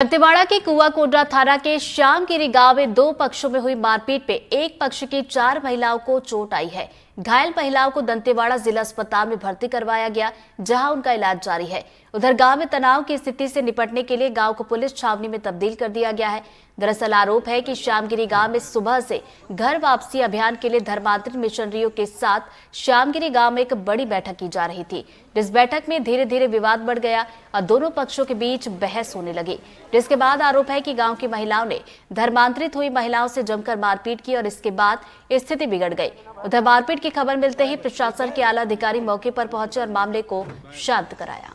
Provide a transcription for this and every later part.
दंतेवाड़ा के कुआकोंडा थाना के श्यामगिरी गांव में दो पक्षों में हुई मारपीट में एक पक्ष की 4 महिलाओं को चोट आई है। घायल महिलाओं को दंतेवाड़ा जिला अस्पताल में भर्ती करवाया गया, जहां उनका इलाज जारी है। उधर गांव में तनाव की स्थिति से निपटने के लिए गांव को पुलिस छावनी में तब्दील कर दिया गया है। दरअसल आरोप है कि श्यामगिरी गांव में सुबह से घर वापसी अभियान के लिए धर्मांतरित मिशनरियों के साथ श्यामगिरी गांव में एक बड़ी बैठक की जा रही थी, जिस बैठक में धीरे धीरे विवाद बढ़ गया और दोनों पक्षों के बीच बहस होने लगी, जिसके बाद आरोप है कि गांव की महिलाओं ने धर्मांतरित हुई महिलाओं से जमकर मारपीट की और इसके बाद स्थिति बिगड़ गई। उधर मारपीट की खबर मिलते ही प्रशासन के आला अधिकारी मौके पर पहुंचे और मामले को शांत कराया।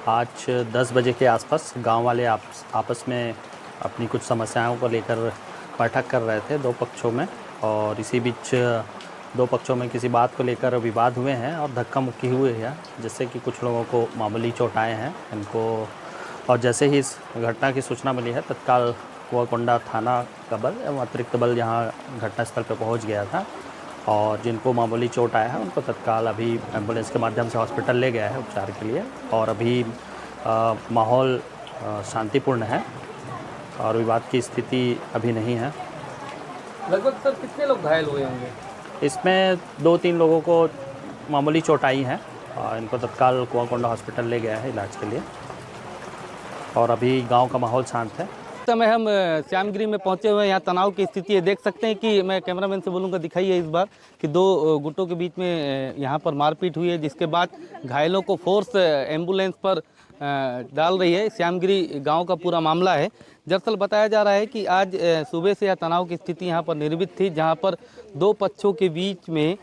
आज 10 बजे के आसपास गांव वाले आपस में अपनी कुछ समस्याओं को लेकर बैठक कर रहे थे दो पक्षों में, और इसी बीच दो पक्षों में किसी बात को लेकर विवाद हुए हैं और धक्का मुक्की हुई है, जिससे कि कुछ लोगों को मामूली चोट आए हैं इनको। और जैसे ही इस घटना की सूचना मिली है, तत्काल कुआकोंडा थाना का बल एवं अतिरिक्त बल यहाँ घटनास्थल पर पहुँच गया था, और जिनको मामूली चोट आया है उनको तत्काल अभी एम्बुलेंस के माध्यम से हॉस्पिटल ले गया है उपचार के लिए। और अभी माहौल शांतिपूर्ण है और विवाद की स्थिति अभी नहीं है। लगभग सर कितने लोग घायल हुए होंगे? इसमें 2-3 लोगों को मामूली चोट आई है और इनको तत्काल कुआकोंडा हॉस्पिटल ले गया है इलाज के लिए, और अभी गांव का माहौल शांत है। समय हम श्यामगिरी में पहुंचे हुए हैं। यहाँ तनाव की स्थिति है, देख सकते हैं कि मैं कैमरामैन से बोलूँगा दिखाइए इस बार कि दो गुटों के बीच में यहाँ पर मारपीट हुई है, जिसके बाद घायलों को फोर्स एम्बुलेंस पर डाल रही है। श्यामगिरी गांव का पूरा मामला है। दरअसल बताया जा रहा है कि आज सुबह से यह तनाव की स्थिति यहाँ पर निर्मित थी, जहाँ पर दो पक्षों के बीच में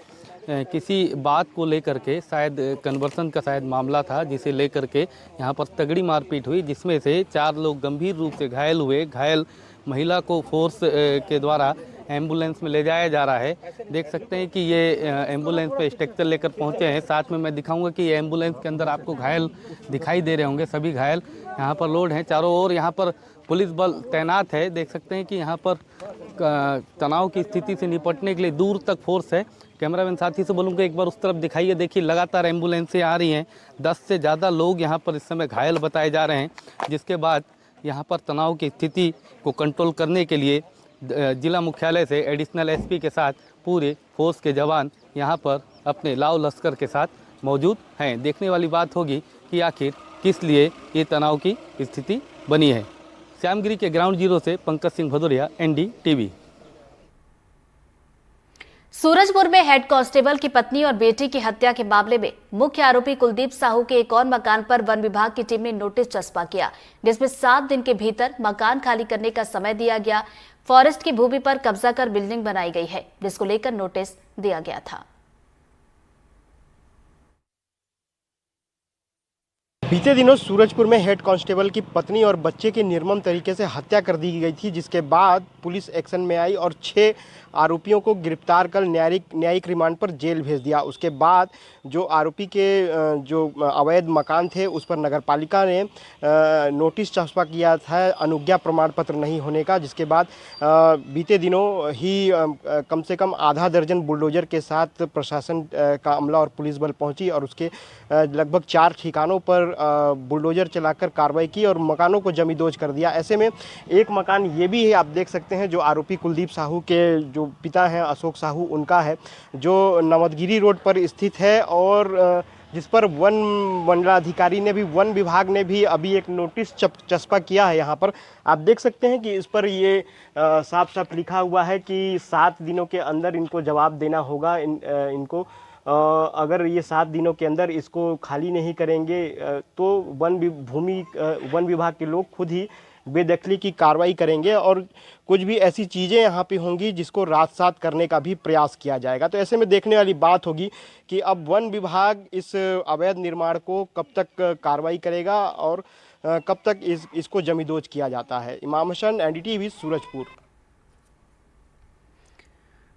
किसी बात को लेकर के शायद कन्वर्सन का शायद मामला था, जिसे लेकर के यहाँ पर तगड़ी मारपीट हुई, जिसमें से 4 लोग गंभीर रूप से घायल हुए। घायल महिला को फोर्स के द्वारा एम्बुलेंस में ले जाया जा रहा है। देख सकते हैं कि ये एम्बुलेंस पे स्ट्रक्चर लेकर पहुंचे हैं। साथ में मैं दिखाऊंगा कि ये एम्बुलेंस के अंदर आपको घायल दिखाई दे रहे होंगे। सभी घायल यहाँ पर लोड हैं। चारों ओर यहाँ पर पुलिस बल तैनात है। देख सकते हैं कि यहाँ पर तनाव की स्थिति से निपटने के लिए दूर तक फोर्स है। कैमरामैन साथी से बोलूँगा एक बार उस तरफ दिखाइए। देखिए लगातार एम्बुलेंसें आ रही हैं। 10 से ज़्यादा लोग यहाँ पर इस समय घायल बताए जा रहे हैं, जिसके बाद यहाँ पर तनाव की स्थिति को कंट्रोल करने के लिए जिला मुख्यालय से एडिशनल एसपी के साथ पूरे फोर्स के जवान यहाँ पर अपने लाव लश्कर के साथ मौजूद हैं। देखने वाली बात होगी कि आखिर किस लिए ये तनाव की स्थिति बनी है। श्यामगिरी के ग्राउंड जीरो से पंकज सिंह भदौरिया, NDTV। सूरजपुर में हेड कांस्टेबल की पत्नी और बेटी की हत्या के मामले में मुख्य आरोपी कुलदीप साहू के एक और मकान पर वन विभाग की टीम ने नोटिस चस्पा किया, जिसमें 7 दिन के भीतर मकान खाली करने का समय दिया गया। फॉरेस्ट की भूमि पर कब्जा कर बिल्डिंग बनाई गई है, जिसको लेकर नोटिस दिया गया था। बीते दिनों सूरजपुर में हेड कांस्टेबल की पत्नी और बच्चे की निर्मम तरीके से हत्या कर दी गई थी, जिसके बाद पुलिस एक्शन में आई और 6 आरोपियों को गिरफ्तार कर न्यायिक रिमांड पर जेल भेज दिया। उसके बाद जो आरोपी के जो अवैध मकान थे उस पर नगरपालिका ने नोटिस चस्पा किया था अनुज्ञा प्रमाण पत्र नहीं होने का, जिसके बाद बीते दिनों ही कम से कम आधा दर्जन बुलडोजर के साथ प्रशासन का अमला और पुलिस बल पहुंची और उसके लगभग 4 ठिकानों पर बुलडोजर चलाकर कार्रवाई की और मकानों को जमींदोज कर दिया। ऐसे में एक मकान ये भी है, आप देख सकते हैं, जो आरोपी कुलदीप साहू के जो पिता हैं अशोक साहू, उनका है, जो नवदगिरी रोड पर स्थित है और जिस पर वन मंडलाधिकारी ने भी, वन विभाग ने भी अभी एक नोटिस चस्पा किया है। यहाँ पर आप देख सकते हैं कि इस पर ये साफ साफ लिखा हुआ है कि 7 दिनों के अंदर इनको जवाब देना होगा। इनको अगर ये 7 दिनों के अंदर इसको खाली नहीं करेंगे तो वन विभाग के लोग खुद ही बेदखली की कार्रवाई करेंगे और कुछ भी ऐसी चीज़ें यहाँ पे होंगी जिसको रात-सात करने का भी प्रयास किया जाएगा। तो ऐसे में देखने वाली बात होगी कि अब वन विभाग इस अवैध निर्माण को कब तक कार्रवाई करेगा और कब तक इसको जमींदोज किया जाता है। इमाम हसन, NDTV, सूरजपुर।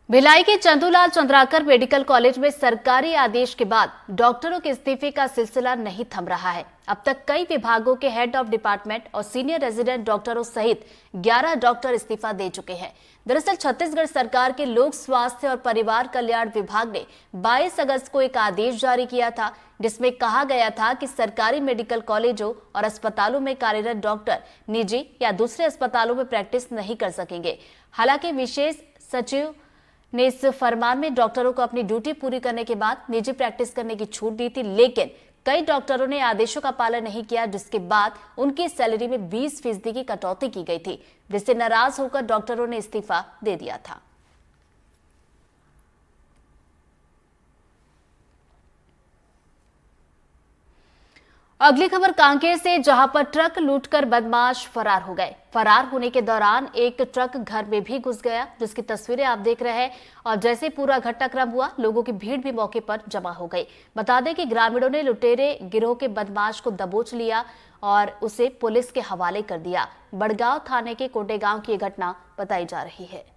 भिलाई के चंदूलाल चंद्राकर मेडिकल कॉलेज में सरकारी आदेश के बाद डॉक्टरों के इस्तीफे का सिलसिला नहीं थम रहा है। अब तक कई विभागों के हेड ऑफ डिपार्टमेंट और सीनियर रेजिडेंट डॉक्टरों सहित 11 डॉक्टर इस्तीफा दे चुके हैं। दरअसल छत्तीसगढ़ सरकार के लोक स्वास्थ्य और परिवार कल्याण विभाग ने 22 अगस्त को एक आदेश जारी किया था, जिसमें कहा गया था कि सरकारी मेडिकल कॉलेजों और अस्पतालों में कार्यरत डॉक्टर निजी या दूसरे अस्पतालों में प्रैक्टिस नहीं कर सकेंगे। हालांकि विशेष सचिव ने इस फरमान में डॉक्टरों को अपनी ड्यूटी पूरी करने के बाद निजी प्रैक्टिस करने की छूट दी थी, लेकिन कई डॉक्टरों ने आदेशों का पालन नहीं किया, जिसके बाद उनकी सैलरी में 20% की कटौती की गई थी, जिससे नाराज होकर डॉक्टरों ने इस्तीफा दे दिया था। अगली खबर कांकेर से, जहां पर ट्रक लूटकर बदमाश फरार हो गए। फरार होने के दौरान एक ट्रक घर में भी घुस गया, जिसकी तस्वीरें आप देख रहे हैं। और जैसे पूरा घटनाक्रम हुआ, लोगों की भीड़ भी मौके पर जमा हो गई। बता दें कि ग्रामीणों ने लुटेरे गिरोह के बदमाश को दबोच लिया और उसे पुलिस के हवाले कर दिया। बड़गांव थाने के कोटेगांव की घटना बताई जा रही है।